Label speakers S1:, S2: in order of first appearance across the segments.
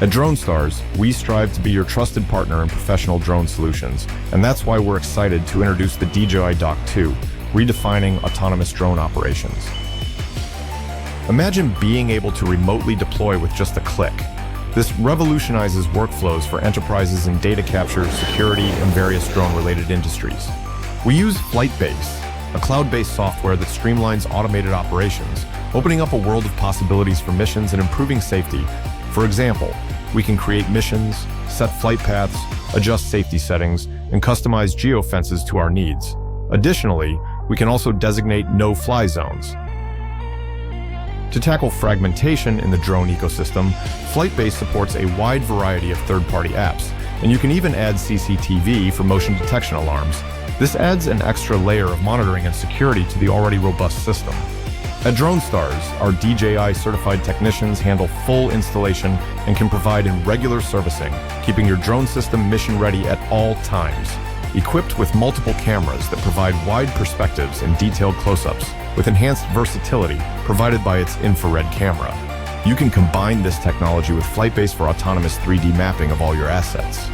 S1: At DroneStars, we strive to be your trusted partner in professional drone solutions, and that's why we're excited to introduce the DJI Doc2, redefining autonomous drone operations. Imagine being able to remotely deploy with just a click. This revolutionizes workflows for enterprises in data capture, security, and various drone-related industries. We use FlytBase, a cloud-based software that streamlines automated operations, opening up a world of possibilities for missions and improving safety. For example, we can create missions, set flight paths, adjust safety settings, and customize geofences to our needs. Additionally, we can also designate no-fly zones. To tackle fragmentation in the drone ecosystem, FlytBase supports a wide variety of third-party apps, and you can even add CCTV for motion detection alarms. This adds an extra layer of monitoring and security to the already robust system. At DroneStars, our DJI-certified technicians handle full installation and can provide in regular servicing, keeping your drone system mission-ready at all times. Equipped with multiple cameras that provide wide perspectives and detailed close-ups, with enhanced versatility provided by its infrared camera. You can combine this technology with FlytBase for autonomous 3D mapping of all your assets.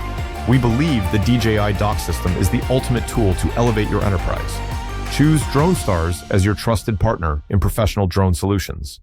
S1: We believe the DJI Doc system is the ultimate tool to elevate your enterprise. Choose DroneStars as your trusted partner in professional drone solutions.